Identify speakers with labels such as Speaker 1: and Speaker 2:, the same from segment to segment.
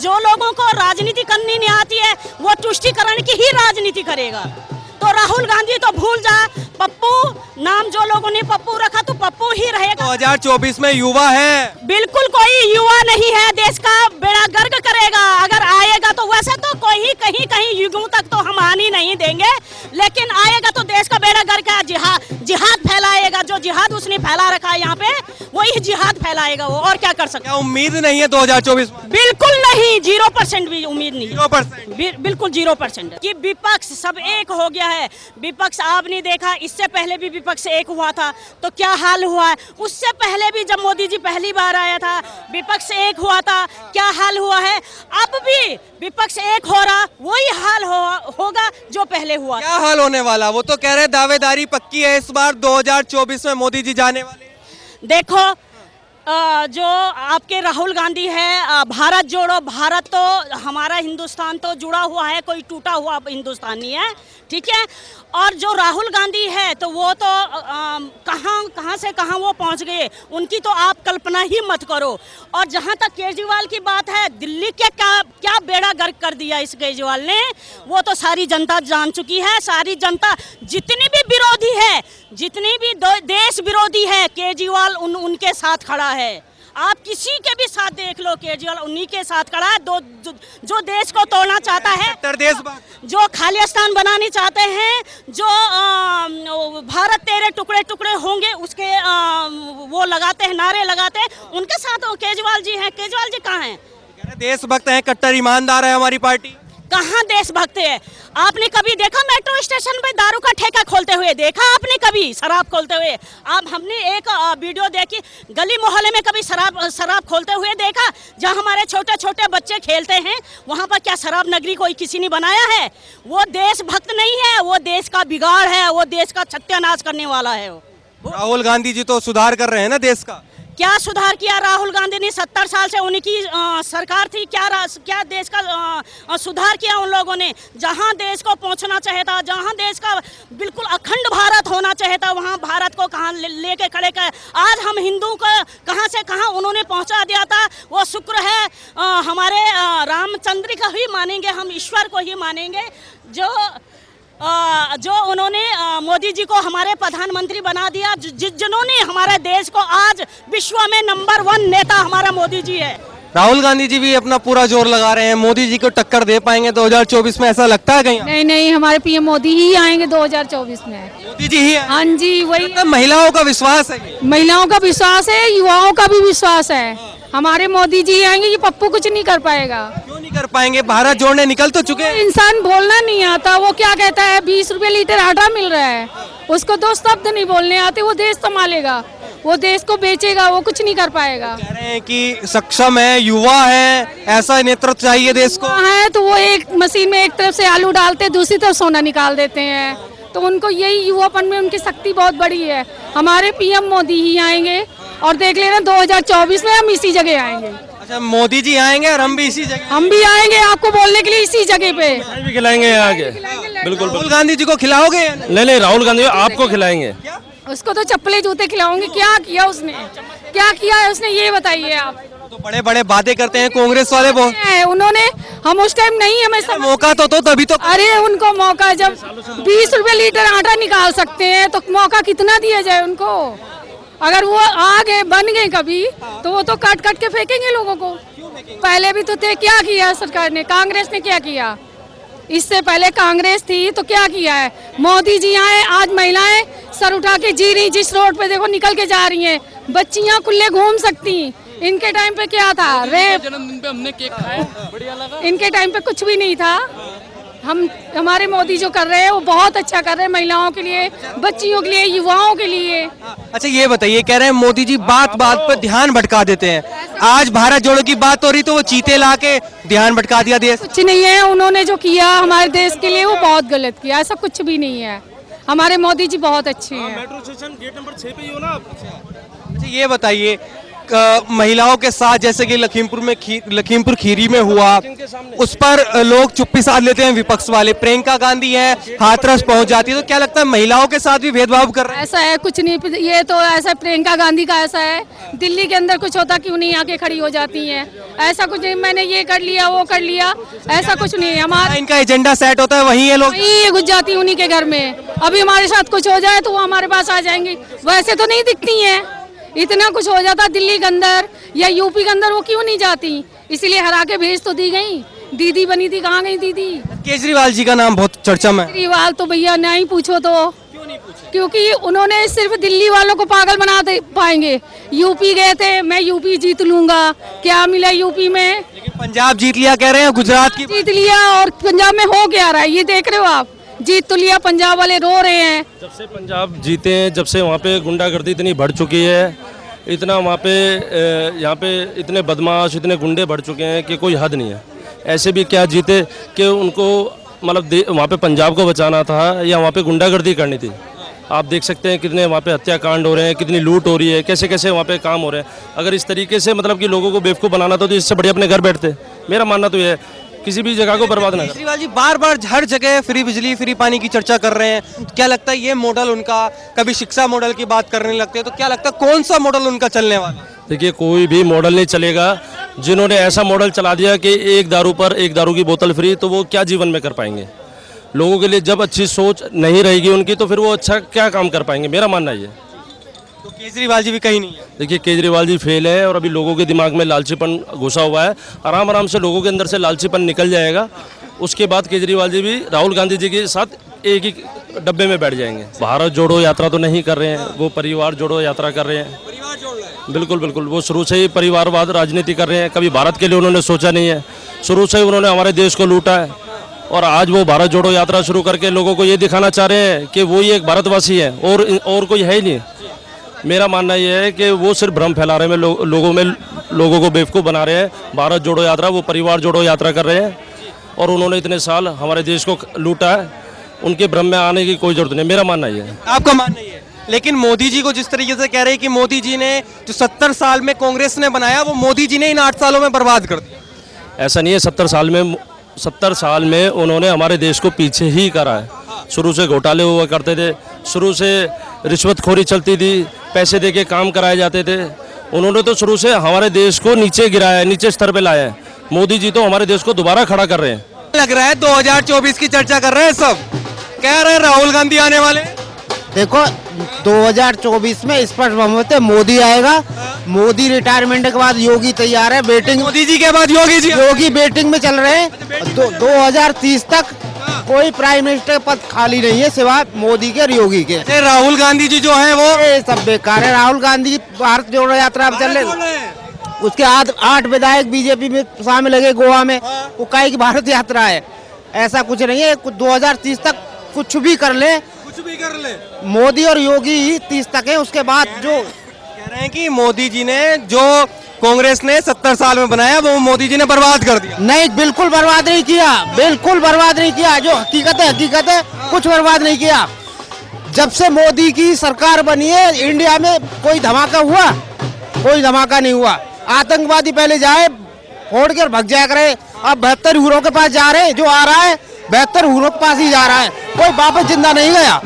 Speaker 1: जो लोगों को राजनीति करनी नहीं आती है वो तुष्टीकरण की ही राजनीति करेगा। तो राहुल गांधी तो भूल जा, पप्पू नाम जो लोगों ने पप्पू रखा तो पप्पू ही रहेगा।
Speaker 2: 2024 में युवा है,
Speaker 1: बिल्कुल कोई युवा नहीं है, देश का बेड़ा गर्क करेगा अगर आएगा तो। वैसे तो कोई कहीं कहीं युगों तक तो हम आने नहीं देंगे, लेकिन आएगा तो देश का बेड़ा गर्क है। जिहाद फैलाएगा, जो जिहाद उसने फैला रखा है यहाँ पे वही जिहाद फैलाएगा वो, और क्या कर सकते।
Speaker 2: क्या उम्मीद नहीं है 2024 में?
Speaker 1: बिल्कुल नहीं, 0% भी उम्मीद नहीं,
Speaker 2: 0%।
Speaker 1: बिल्कुल 0% कि विपक्ष सब एक हो गया है। विपक्ष आपने देखा, इससे पहले भी विपक्ष एक हुआ था तो क्या हाल हुआ है। उससे पहले भी जब मोदी जी पहली बार आया था विपक्ष एक हुआ था, क्या हाल हुआ है। अब भी विपक्ष एक हो रहा, वही हाल होगा जो पहले हुआ।
Speaker 2: क्या हाल होने वाला? वो तो कह रहे दावेदारी पक्की है, इस बार 2024 में मोदी जी जाने वाले।
Speaker 1: देखो जो आपके राहुल गांधी है, भारत जोड़ो, भारत तो हमारा हिंदुस्तान तो जुड़ा हुआ है, कोई टूटा हुआ हिंदुस्तान नहीं है, ठीक है। और जो राहुल गांधी है तो वो तो कहाँ से कहाँ वो पहुंच गए, उनकी तो आप कल्पना ही मत करो। और जहां तक केजरीवाल की बात है, दिल्ली के क्या बेड़ा गर्क कर दिया इस केजरीवाल ने, वो तो सारी जनता जान चुकी है। सारी जनता जितनी भी विरोधी है, जितनी भी देश विरोधी है, केजरीवाल उनके साथ खड़ा है। आप किसी के भी साथ देख लो, केजरीवाल उन्हीं के साथ खड़ा है। जो देश को तोड़ना चाहता है, जो खालिस्तान बनाने चाहते हैं, जो भारत तेरे टुकड़े टुकड़े होंगे उसके वो लगाते हैं, नारे लगाते हैं, उनके साथ केजरीवाल जी हैं। केजरीवाल जी कहाँ हैं?
Speaker 2: देशभक्त हैं, कट्टर ईमानदार है हमारी पार्टी।
Speaker 1: कहाँ देशभक्त है? आपने कभी देखा मेट्रो स्टेशन पे दारू का ठेका खोलते हुए? देखा आपने कभी शराब खोलते हुए? आप हमने एक वीडियो देखी, गली मोहल्ले में कभी शराब खोलते हुए देखा? जहाँ हमारे छोटे छोटे बच्चे खेलते हैं वहाँ पर क्या शराब नगरी कोई किसी ने बनाया है? वो देशभक्त नहीं है, वो देश का बिगाड़ है, वो देश का सत्यानाश करने वाला है।
Speaker 2: राहुल गांधी जी तो सुधार कर रहे हैं ना देश का।
Speaker 1: क्या सुधार किया राहुल गांधी ने? 70 साल से उनकी सरकार थी, क्या देश का सुधार किया उन लोगों ने? जहां देश को पहुंचना चाहिए था, जहां देश का बिल्कुल अखंड भारत होना चाहिए था, वहां भारत को कहां लेके खड़े कर। आज हम हिंदू को कहां से कहां उन्होंने पहुंचा दिया था। वो शुक्र है हमारे रामचंद्र का ही मानेंगे, हम ईश्वर को ही मानेंगे, जो उन्होंने मोदी जी को हमारे प्रधानमंत्री बना दिया, जिन्होंने हमारे देश को आज विश्व में नंबर 1 नेता हमारा मोदी जी है।
Speaker 2: राहुल गांधी जी भी अपना पूरा जोर लगा रहे हैं, मोदी जी को टक्कर दे पाएंगे 2024 में, ऐसा लगता है कहीं?
Speaker 3: नहीं, हमारे पीएम मोदी ही आएंगे 2024 में।
Speaker 2: मोदी जी ही?
Speaker 3: हाँ जी, वही।
Speaker 2: तो महिलाओं का विश्वास है?
Speaker 3: महिलाओं का विश्वास है, युवाओं का भी विश्वास है। हमारे मोदी जी आएंगे, ये पप्पू कुछ नहीं कर पाएगा।
Speaker 2: क्यों नहीं कर पाएंगे? भारत जोड़ने निकल तो चुके हैं।
Speaker 3: इंसान बोलना नहीं आता, वो क्या कहता है 20 रुपए लीटर आटा मिल रहा है, उसको 2 शब्द नहीं बोलने आते, वो देश संभालेगा, वो देश को बेचेगा, वो कुछ नहीं कर पाएगा।
Speaker 2: कह रहे हैं कि सक्षम है, युवा है, ऐसा नेतृत्व चाहिए देश को।
Speaker 3: है तो वो एक मशीन में एक तरफ से आलू डालते, दूसरी तरफ सोना निकाल देते हैं, तो उनको यही युवापन में उनकी शक्ति बहुत बड़ी है। हमारे पीएम मोदी ही आएंगे और देख लेना 2024 में हम इसी जगह आएंगे।
Speaker 2: अच्छा, मोदी जी आएंगे और हम भी इसी जगह?
Speaker 3: हम भी आएंगे आपको बोलने के लिए इसी जगह पे।
Speaker 4: भी खिलाएंगे आगे, बिल्कुल।
Speaker 2: राहुल गांधी जी को खिलाओगे?
Speaker 4: नहीं, राहुल गांधी आपको खिलाएंगे।
Speaker 3: उसको तो चप्पले जूते खिलाओगे। क्या किया उसने, क्या किया है उसने, ये बताइए आप।
Speaker 2: तो बड़े बड़े बातें करते हैं कांग्रेस वाले,
Speaker 3: उन्होंने, हम उस टाइम नहीं, हमें
Speaker 2: मौका तो तभी तो।
Speaker 3: अरे उनको मौका, जब 20 रुपए लीटर आटा निकाल सकते हैं तो मौका कितना दिया जाए उनको। अगर वो आ गए, बन गए कभी, तो वो तो काट के फेंकेंगे लोगों को। पहले भी तो थे, क्या किया सरकार ने, कांग्रेस ने क्या किया? इससे पहले कांग्रेस थी तो क्या किया है? मोदी जी आए, आज महिलाएं सर उठा के जी रही, जिस रोड पे देखो निकल के जा रही हैं, बच्चियां खुले घूम सकती। इनके टाइम पे क्या था? रेप।
Speaker 5: जन्मदिन पे हमने केक खाया, बढ़िया लगा।
Speaker 3: इनके टाइम पे कुछ भी नहीं था। हमारे मोदी जो कर रहे हैं वो बहुत अच्छा कर रहे हैं, महिलाओं के लिए, बच्चियों के लिए, युवाओं के लिए।
Speaker 2: अच्छा, ये बताइए, कह रहे हैं मोदी जी बात बात पर ध्यान भटका देते हैं। आज भारत जोड़ो की बात हो रही तो वो चीते ला के ध्यान भटका दिया देश।
Speaker 3: कुछ नहीं है, उन्होंने जो किया हमारे देश के लिए वो बहुत गलत किया, ऐसा कुछ भी नहीं है। हमारे मोदी जी बहुत अच्छे हैं।
Speaker 4: मेट्रो स्टेशन गेट नंबर 6 पे ही हो ना आप?
Speaker 2: अच्छा, ये बताइए, महिलाओं के साथ, जैसे कि लखीमपुर खीरी में हुआ, उस पर लोग चुप्पी साध लेते हैं विपक्ष वाले। प्रियंका गांधी है, हाथरस पहुंच जाती है, तो क्या लगता है महिलाओं के साथ भी भेदभाव कर रहे हैं?
Speaker 3: ऐसा है कुछ नहीं, ये तो ऐसा प्रियंका गांधी का ऐसा है, दिल्ली के अंदर कुछ होता क्यों नहीं आके खड़ी हो जाती हैं? ऐसा कुछ नहीं, मैंने ये कर लिया वो कर लिया, ऐसा कुछ नहीं है। हमारा
Speaker 2: इनका एजेंडा सेट होता है, वहीं ये लोग
Speaker 3: ये घुस जाती उन्हीं के घर में। अभी हमारे साथ कुछ हो जाए तो वो हमारे पास आ जाएंगी, वैसे तो नहीं दिखती हैं। इतना कुछ हो जाता दिल्ली के अंदर या यूपी के अंदर, वो क्यों नहीं जाती? इसलिए हरा के भेज तो दी गई। दीदी बनी थी, कहाँ गई दीदी?
Speaker 2: केजरीवाल जी का नाम बहुत चर्चा में है।
Speaker 3: केजरीवाल तो भैया नहीं पूछो तो, क्योंकि उन्होंने सिर्फ दिल्ली वालों को पागल बना दे पाएंगे। यूपी गए थे, मैं यूपी जीत लूंगा, क्या मिला यूपी में?
Speaker 2: लेकिन पंजाब जीत लिया कह रहे हैं, गुजरात की
Speaker 3: जीत लिया, और पंजाब में हो क्या रहा है ये देख रहे हो आप? जीत तो लिया, पंजाब वाले रो रहे हैं।
Speaker 4: जब से पंजाब जीते हैं, जब से वहाँ पे गुंडागर्दी इतनी बढ़ चुकी है, इतना वहाँ पे यहाँ पे इतने बदमाश, इतने गुंडे बढ़ चुके हैं कि कोई हद नहीं है। ऐसे भी क्या जीते कि उनको मतलब वहाँ पे पंजाब को बचाना था या वहाँ पे गुंडागर्दी करनी थी? आप देख सकते हैं कितने वहाँ पे हत्याकांड हो रहे हैं, कितनी लूट हो रही है, कैसे कैसे वहाँ पे काम हो रहे हैं। अगर इस तरीके से मतलब कि लोगों को बेवकूफ़ बनाना था तो इससे बढ़िया अपने घर बैठते। मेरा मानना तो ये है, किसी भी जगह को बर्बाद ना करें।
Speaker 2: केजरीवाल जी बार बार हर जगह फ्री बिजली फ्री पानी की चर्चा कर रहे हैं, क्या लगता है ये मॉडल उनका, कभी शिक्षा मॉडल की बात करने लगते हैं, तो क्या लगता है कौन सा मॉडल उनका चलने वाला है?
Speaker 4: देखिए, कोई भी मॉडल नहीं चलेगा। जिन्होंने ऐसा मॉडल चला दिया कि एक दारू पर एक दारू की बोतल फ्री, तो वो क्या जीवन में कर पाएंगे? लोगों के लिए जब अच्छी सोच नहीं रहेगी उनकी, तो फिर वो अच्छा क्या काम कर पाएंगे? मेरा मानना ये है।
Speaker 2: तो केजरीवाल जी भी कहीं नहीं है।
Speaker 4: देखिए, केजरीवाल जी फेल है और अभी लोगों के दिमाग में लालचीपन घुसा हुआ है। आराम आराम से लोगों के अंदर से लालचीपन निकल जाएगा, उसके बाद केजरीवाल जी भी राहुल गांधी जी के साथ एक ही डब्बे में बैठ जाएंगे। भारत जोड़ो यात्रा तो नहीं कर रहे हैं, वो परिवार जोड़ो यात्रा कर रहे हैं।
Speaker 2: परिवार जोड़ रहे हैं।
Speaker 4: बिल्कुल बिल्कुल, वो शुरू से ही परिवारवाद राजनीति कर रहे हैं। कभी भारत के लिए उन्होंने सोचा नहीं है, शुरू से ही उन्होंने हमारे देश को लूटा है। और आज वो भारत जोड़ो यात्रा शुरू करके लोगों को ये दिखाना चाह रहे हैं कि वो ही एक भारतवासी है और कोई है ही नहीं। मेरा मानना ये है कि वो सिर्फ भ्रम फैला रहे हैं, लोगों को बेवकूफ़ बना रहे हैं। भारत जोड़ो यात्रा, वो परिवार जोड़ो यात्रा कर रहे हैं और उन्होंने इतने साल हमारे देश को लूटा है। उनके भ्रम में आने की कोई जरूरत नहीं, मेरा मानना ये है।
Speaker 2: आपका मानना ये है? लेकिन मोदी जी को जिस तरीके से कह रहे हैं कि मोदी जी ने जो 70 साल में कांग्रेस ने बनाया, वो मोदी जी ने इन 8 सालों में बर्बाद कर दिया।
Speaker 4: ऐसा नहीं है, 70 साल में उन्होंने हमारे देश को पीछे ही करा है। शुरू से घोटाले हुआ करते थे, शुरू से रिश्वतखोरी चलती थी, पैसे देके काम कराए जाते थे। उन्होंने तो शुरू से हमारे देश को नीचे गिराया है, नीचे स्तर पे लाया है। मोदी जी तो हमारे देश को दोबारा खड़ा कर रहे हैं।
Speaker 2: लग रहा है 2024 की चर्चा कर रहे हैं सब, कह रहे हैं राहुल गांधी आने वाले।
Speaker 6: देखो 2024 में स्पष्ट बहुमत है, मोदी आएगा। मोदी रिटायरमेंट के बाद योगी तैयार है, वेटिंग।
Speaker 2: मोदी जी के बाद योगी जी।
Speaker 6: योगी वेटिंग में चल रहे हैं। 2030 तक कोई प्राइम मिनिस्टर पद खाली नहीं है सिवाय मोदी के और योगी के।
Speaker 2: राहुल गांधी जी जो है वो
Speaker 6: ये सब बेकार है। राहुल गांधी भारत जोड़ो यात्रा में चल रहे, उसके 8 विधायक बीजेपी में शामिल लगे गोवा में, वो काहे की भारत यात्रा है। ऐसा कुछ नहीं है, 2030 तक कुछ भी कर ले, मोदी और योगी ही 30 तक है। उसके बाद जो
Speaker 2: कह रहे हैं कि मोदी जी ने जो कांग्रेस ने 70 साल में बनाया, वो मोदी जी ने बर्बाद कर दिया।
Speaker 6: नहीं, बिल्कुल बर्बाद नहीं किया, बिल्कुल बर्बाद नहीं किया। जो हकीकत है कुछ बर्बाद नहीं किया। जब से मोदी की सरकार बनी है, इंडिया में कोई धमाका हुआ? कोई धमाका नहीं हुआ। आतंकवादी पहले जाए फोड़ कर भग जाया करे, अब 72 हीरो के पास जा रहे हैं। जो आ रहा है 72 हीरो के पास ही जा रहा है, कोई वापस जिंदा नहीं गया।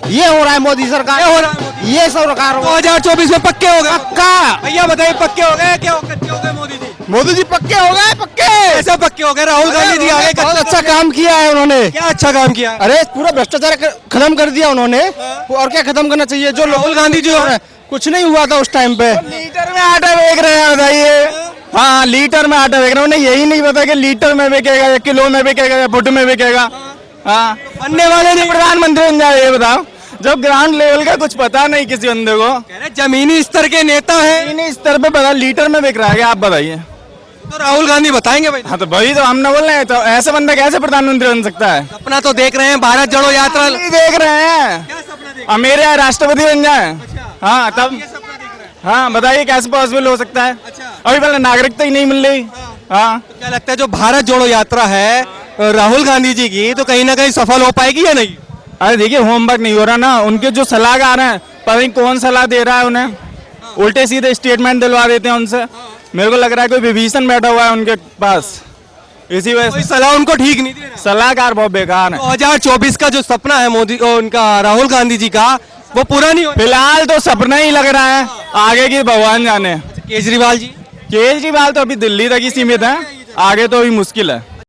Speaker 6: ये हो रहा है मोदी सरकार,
Speaker 2: ये हो रहा है।
Speaker 6: ये सब सरकार
Speaker 2: 2024 में पक्के हो गए।
Speaker 6: पक्का।
Speaker 2: भैया बताइए, पक्के हो गए क्या कच्चे हो गए मोदी जी?
Speaker 6: मोदी जी पक्के हो गए, पक्के।
Speaker 2: ऐसा पक्के हो गए? राहुल गांधी जी आगे
Speaker 6: बहुत अच्छा काम किया है उन्होंने।
Speaker 2: क्या अच्छा काम किया?
Speaker 6: अरे पूरा भ्रष्टाचार खत्म कर दिया उन्होंने। और क्या खत्म करना चाहिए? जो
Speaker 2: राहुल गांधी जी है,
Speaker 6: कुछ नहीं हुआ था उस टाइम पे। लीटर में आटा बेच रहे हैं, बताइए। हाँ, लीटर में आटा बेच रहे हैं। उन्हें यही नहीं पता कि लीटर में बिकेगा या किलो में बिकेगा या फुट में बिकेगा। हाँ,
Speaker 2: बनने वाले नहीं।
Speaker 6: प्रधानमंत्री बन जाए, ये बताओ, जब ग्राउंड लेवल का कुछ पता नहीं किसी बंदे को।
Speaker 2: कह रहे जमीनी स्तर के नेता है,
Speaker 6: इन स्तर पे पता लीटर में बिक रहा है, आप बताइए।
Speaker 2: तो राहुल गांधी बताएंगे भाई।
Speaker 6: हाँ, तो वही तो हम न बोल रहे हैं। तो ऐसे बंदा कैसे प्रधानमंत्री बन सकता है?
Speaker 2: अपना तो देख रहे हैं, भारत जोड़ो यात्रा
Speaker 6: नहीं देख रहे हैं। मेरे यहाँ राष्ट्रपति बन जाए। हाँ, तब हाँ बताइए कैसे पॉसिबल हो सकता है? अभी पहले नागरिकता ही नहीं मिल रही। हाँ,
Speaker 2: तो क्या लगता है जो भारत जोड़ो यात्रा है राहुल गांधी जी की, तो कहीं ना कहीं सफल हो पाएगी या नहीं?
Speaker 6: अरे देखिए, होमवर्क नहीं हो रहा ना। उनके जो सलाहकार हैं, पता नहीं कौन सलाह दे रहा है उन्हें।
Speaker 7: उल्टे सीधे स्टेटमेंट दिलवा देते हैं उनसे। मेरे को लग रहा है कोई विभीषण बैठा हुआ है उनके पास, इसी वजह
Speaker 2: कोई
Speaker 7: से
Speaker 2: सलाह उनको ठीक नहीं दे रहा।
Speaker 7: सलाहकार बहुत बेकार है।
Speaker 2: 2024 का जो सपना है मोदी उनका राहुल गांधी जी का, वो पूरा नहीं हो।
Speaker 7: फिलहाल तो सपना ही लग रहा है, आगे की भगवान जाने।
Speaker 2: केजरीवाल जी
Speaker 7: केजरीवाल तो अभी दिल्ली तक ही सीमित है, आगे तो अभी मुश्किल है।